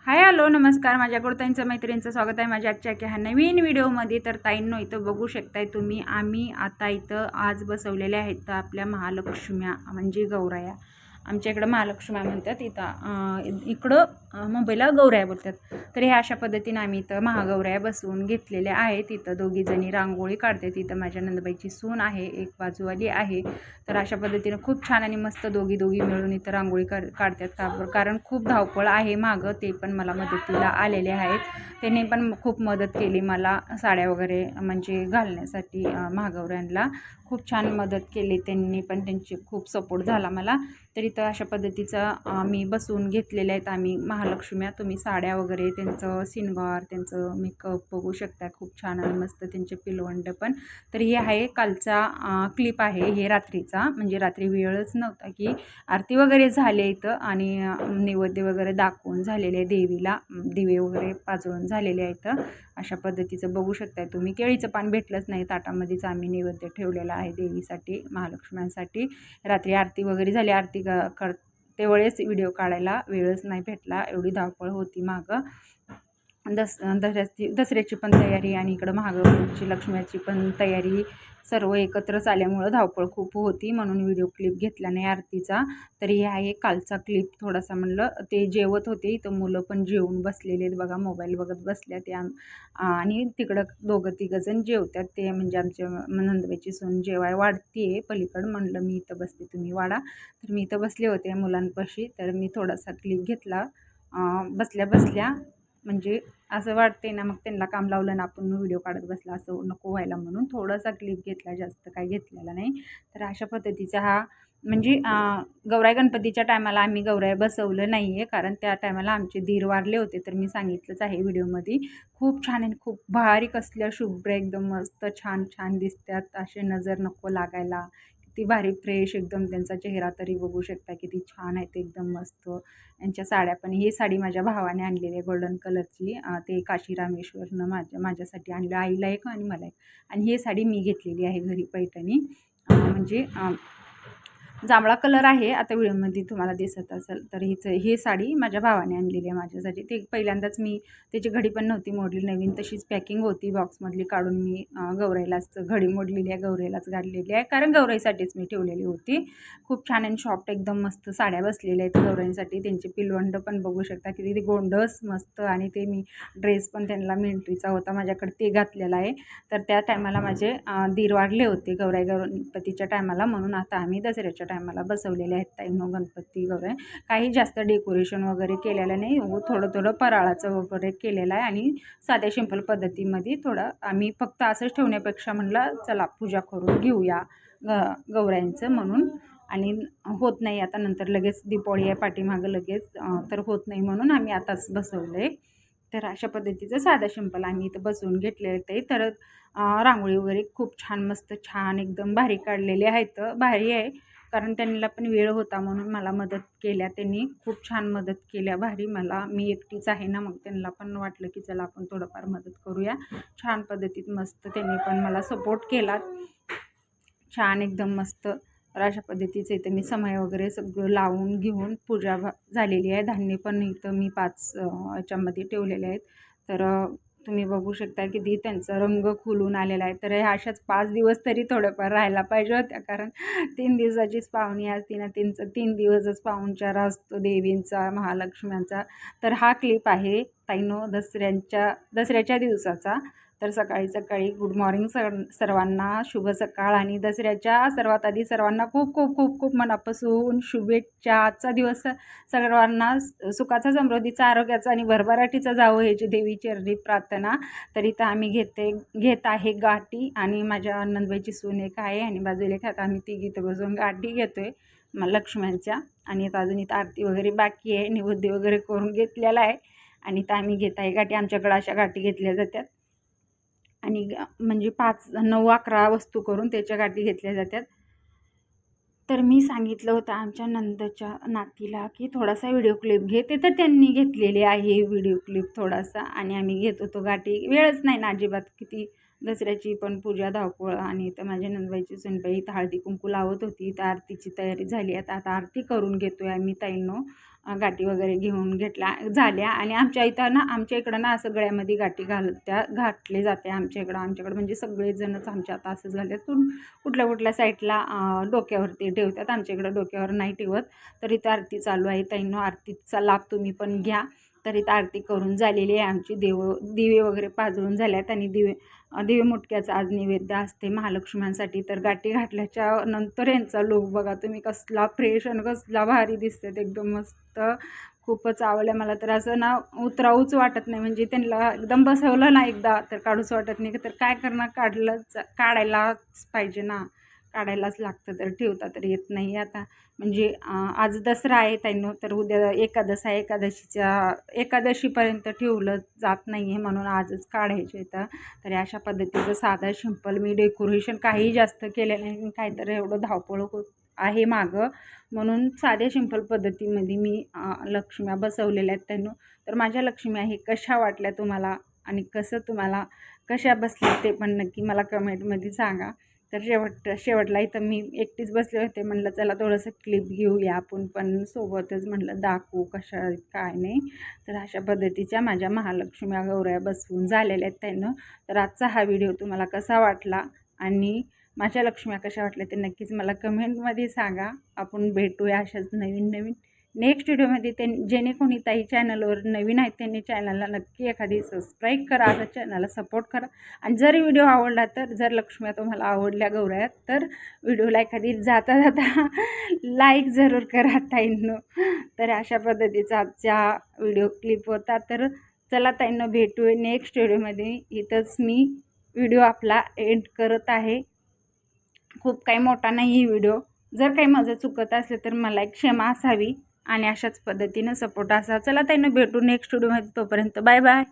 Hi hello नमस्कार. माझ्या ताईंचं मैत्रिणींचं स्वागत आहे माझ्या आजच्या ह्या नवीन व्हिडिओमध्ये. तर ताईंनो इथं बघू शकताय तुम्ही, आम्ही आता इथं आज बसवलेल्या आहेत आपल्या महालक्ष्म्या म्हणजे गौराया. आमच्या इकडं महालक्ष्म्या म्हणतात, इकडं मुंबईला गौराया बोलतात. तर ह्या अशा पद्धतीने आम्ही इथं महागौराया बसवून घेतलेल्या आहेत. इथं दोघीजणी रांगोळी काढते. इथं माझ्या नंदबाईची सून आहे, एक बाजूवाली आहे. तर अशा पद्धतीने खूप छान आणि मस्त दोघी मिळून इथं रांगोळी काढतात. कारण खूप धावपळ आहे मागं, ते पण मला मदतीला आलेले आहेत. त्यांनी पण खूप मदत केली मला साड्या वगैरे म्हणजे घालण्यासाठी. महागौऱ्यांना खूप छान मदत केली त्यांनी पण, त्यांची खूप सपोर्ट झाला मला. तर इथं अशा पद्धतीचं मी बसवून घेतलेल्या आहेत आम्ही महालक्ष्म्या. तुम्ही साड्या वगैरे, त्यांचं सिंगार, त्यांचं मेकअप बघू शकता. खूप छान आणि मस्त त्यांचे पिलवंड पण. तर हे आहे कालचा क्लिप आहे, हे रात्रीचा. म्हणजे रात्री वेळच नव्हता की आरती वगैरे झाले इथं आणि नैवेद्य वगैरे दाखवून झालेले, देवीला दिवे वगैरे पाजवून झालेले आहेत. अशा पद्धतीचं बघू शकताय तुम्ही. केळीचं पान भेटलंच नाही, ताटामध्येच आम्ही नैवेद्य ठेवलेला आहे देवीसाठी, महालक्ष्म्यांसाठी. रात्री आरती वगैरे झाली, आरती तेवढेच व्हिडिओ काढायला वेळच नाही भेटला, एवढी धावपळ होती मागं. दसऱ्याची पण तयारी आणि इकडं महागौरीची लक्ष्म्याची पण तयारी सर्व एकत्रच आल्यामुळं धावपळ खूप होती, म्हणून व्हिडिओ क्लिप घेतला नाही आरतीचा. तरी हे आहे कालचा क्लिप थोडासा. म्हणलं ते जेवत होते, इथं मुलं पण जेवून बसलेले आहेत बघा, मोबाईल बघत बसल्या ते. आणि तिकडं दोघं तिघंजण जेवतात ते, म्हणजे आमच्या नंदबाईची सून जेवाय वाढते पलीकडं. म्हणलं मी इथं बसते, तुम्ही वाढा. तर मी इथं बसले होते मुलांपाशी, तर मी थोडासा क्लिप घेतला बसल्या बसल्या. म्हणजे असं वाटते ना, मग त्यांना काम लावलं ना आपण व्हिडिओ काढत बसला, असं नको व्हायला म्हणून थोडासा क्लिप घेतला, जास्त काय घेतलेला नाही. तर अशा पद्धतीचा हा म्हणजे गौराई गणपतीच्या टायमाला आम्ही गौराई बसवलं नाही आहे, कारण त्या टायमाला आमचे दीर वारले होते. तर मी सांगितलंच आहे व्हिडिओमध्ये. खूप छान आणि खूप भारी, कसल्या शुभ्र एकदम मस्त छान छान दिसतात, असे नजर नको लागायला. किती भारी फ्रेश एकदम त्यांचा चेहरा, तरी बघू शकता किती छान आहे ते, एकदम मस्त. यांच्या साड्या पण, ही साडी माझ्या भावाने आणलेली आहे गोल्डन कलरची. ते काशी रामेश्वरनं माझ्यासाठी आणलं, आईला एक आणि मला एक. आणि ही साडी मी घेतलेली आहे घरी पैठणी. म्हणजे जांभळा कलर आहे, आता व्हिडिओमध्ये तुम्हाला दिसत असेल. तर ही साडी माझ्या भावाने आणलेली आहे माझ्यासाठी. ते पहिल्यांदाच मी, त्याची घडी पण नव्हती मोडली, नवीन तशीच पॅकिंग होती बॉक्समधली काढून मी गौराईलाच घडी मोडलेली आहे, गौराईलाच घातलेली आहे, कारण गौराईसाठीच मी ठेवलेली होती. खूप छान आणि सॉफ्ट एकदम मस्त साड्या बसलेल्या आहेत गौराईंसाठी. त्यांचे पिलवंड पण बघू शकता किती गोंडस मस्त. आणि ते मी ड्रेस पण त्यांना मिलिटरीचा होता माझ्याकडे, ते घातलेला आहे. तर त्या टायमाला माझे दीर वाढले होते गौराई गणपतीच्या टायमाला, म्हणून आता आम्ही दसऱ्याच्या टायमाला बसवलेले आहेत ताईंनो गणपती गौराई. काही जास्त डेकोरेशन वगैरे केलेलं नाही, थोडं फराळाचं वगैरे केलेलं आहे. आणि साध्या सिंपल पद्धतीमध्ये थोडं आम्ही फक्त असंच ठेवण्यापेक्षा म्हणलं चला पूजा करून घेऊया गौराईंचं म्हणून. आणि होत नाही आता, नंतर लगेच दीपावली आहे पाठीमागं लगेच, तर होत नाही म्हणून आम्ही आताच बसवलं आहे. तर अशा पद्धतीचं साधं सिंपल आम्ही इथं बसवून घेतलेलं आहे. तर रांगोळी वगैरे खूप छान मस्त छान एकदम भारी काढलेले आहेत. भारी आहे, कारण त्यांना पण वेळ होता म्हणून मला मदत केल्या त्यांनी, खूप छान मदत केल्या भारी. मी एकटीच आहे ना, मग त्यांना पण वाटलं की चला आपण थोडंफार मदत करूया. छान पद्धतीत मस्त त्यांनी पण मला सपोर्ट केला, छान एकदम मस्त. तर अशा पद्धतीचं इथं मी समय वगैरे सगळं लावून घेऊन पूजा झालेली आहे. धान्य पण इथं मी 5 याच्यामध्ये ठेवलेले आहेत. तर तुम्ही बघू शकता की त्यांचा रंग खुलून आलेला आहे. तर ह्या अशाच 5 दिवस तरी थोडंफार राहायला पाहिजे होत्या, कारण 3 दिवसाचीच पाहुणी असती ना, त्यांचं 3 दिवसच पाहुणचार असतो देवींचा, महालक्ष्म्यांचा. तर हा क्लिप आहे ताईंनो दसऱ्याच्या दिवसाचा. तर सकाळी सकाळी गुड मॉर्निंग सर्वांना, शुभ सकाळ. आणि दसऱ्याच्या सर्वात आधी सर्वांना खूप खूप खूप खूप मनापासून शुभेच्छा. आजचा दिवस सर्वांना सुखाचा, समृद्धीचा, आरोग्याचा आणि भरभराटीचा जावं, ह्याची देवी चरणी प्रार्थना. तर इथं आम्ही घेत आहे गाठी, आणि माझ्या नंदबाईची सून एक आहे आणि बाजूला एक, आता आम्ही तिघी इथं बसून गाठी घेतोय लक्ष्म्यांच्या. आणि आता अजून इथं आरती वगैरे बाकी आहे, नैवेद्य वगैरे करून घेतलेला आहे. आणि इथं आम्ही घेत आहे गाठी. आमच्याकडं अशा गाठी घेतल्या जातात, आणि म्हणजे 5, 9, 11 वस्तू करून त्याच्या गाठी घेतल्या जातात. तर मी सांगितलं होतं आमच्या नंदच्या नातीला की थोडासा व्हिडिओ क्लिप घे, ते तर त्यांनी घेतलेले आहे व्हिडिओ क्लिप थोडासा. आणि आम्ही घेत होतो गाठी. वेळच नाही ना अजिबात, किती दसऱ्याची पण पूजा धावपळ. आणि तर माझ्या नंदबाईची सुनबाई इथं हळदी कुंकू लावत होती, तर आरतीची तयारी झाली. आता आरती करून घेतोय आम्ही ताईंनो. गाठी वगैरे घेऊन झाल्या. आणि आमच्या इकडं ना असं गळ्यामध्ये गाठी घातले जाते आमच्याकडं म्हणजे सगळेजणच आमच्या आता असं झालं. कुठल्या कुठल्या साईडला डोक्यावरती ठेवतात, आमच्याकडं डोक्यावर नाही ठेवत. तर इथं आरती चालू आहे. ताईंनो, आरतीचा लाभ तुम्ही पण घ्या. तर इथं आरती करून झालेली आहे आमची. दिवे वगैरे पाजळून झाल्यात आणि दिवे मुटक्याचा आज नैवेद्य असते महालक्ष्म्यांसाठी. तर गाठी घातल्याच्या नंतर यांचा लुक बघा तुम्ही, कसला फ्रेश आणि कसला भारी दिसतात, एकदम मस्त. खूपच आवडलं मला. तर असं ना उतरावूच वाटत नाही, म्हणजे त्यांना एकदम बसवलं ना एकदा तर काढूच वाटत नाही. तर काय करणार, काढायलाच पाहिजे ना, काढायलाच लागतं. तर ठेवता तर येत नाही आता. म्हणजे आज दसरा आहे ताईंनो, तर उद्या एकादश आहे. एकादशीपर्यंत ठेवलं जात नाही आहे, म्हणून आजच काढायचे येतं. तर अशा पद्धतीचं साधं सिंपल मी डेकोरेशन काही जास्त केलं नाही, काहीतरी एवढं धावपळ होत आहे मागं, म्हणून साध्या सिंपल पद्धतीमध्ये मी लक्ष्म्या बसवलेल्या आहेत ताईंनो. तर माझ्या लक्ष्म्या हे कशा वाटल्या तुम्हाला आणि तुम्हाला कशा बसल्या ते पण नक्की मला कमेंटमध्ये सांगा. तर शेवटला इथं मी एकटीच बसले होते, म्हणलं चला थोडंसं क्लिप घेऊया आपण पण सोबतच, म्हणलं दाखवू कशा काय नाही. तर अशा पद्धतीच्या माझ्या महालक्ष्म्या गौऱ्या बसवून झालेल्या आहेत ताईंनो. तर आजचा हा व्हिडिओ तुम्हाला कसा वाटला आणि माझ्या लक्ष्म्या कशा वाटल्या ते नक्कीच मला कमेंटमध्ये सांगा. आपण भेटूया अशाच नवीन नेक्स्ट व्हिडिओमध्ये. जेणे कोणी ताई चॅनलवर नवीन आहेत त्यांनी चॅनलला नक्की एखादी सबस्क्राईब करा, आता चॅनलला सपोर्ट करा. आणि जर व्हिडिओ आवडला, तर जर लक्ष्म्या तुम्हाला आवडल्या गौऱ्या, तर व्हिडिओला एखादी जाता लाईक जरूर करा ताईंनो. तर अशा पद्धतीचा आजच्या व्हिडिओ क्लिप होता. तर चला ताईंनो, भेटूया नेक्स्ट व्हिडिओमध्ये. इथंच मी व्हिडिओ आपला एंड करत आहे. खूप काही मोठा नाही ही व्हिडिओ. जर काही माझं चुकत असलं तर मला एक क्षमा असावी आणि अशाच पद्धतीनं सपोर्ट असा. चला ताईंनो, भेटू नेक्स्ट व्हिडिओमध्ये. तोपर्यंत बाय बाय.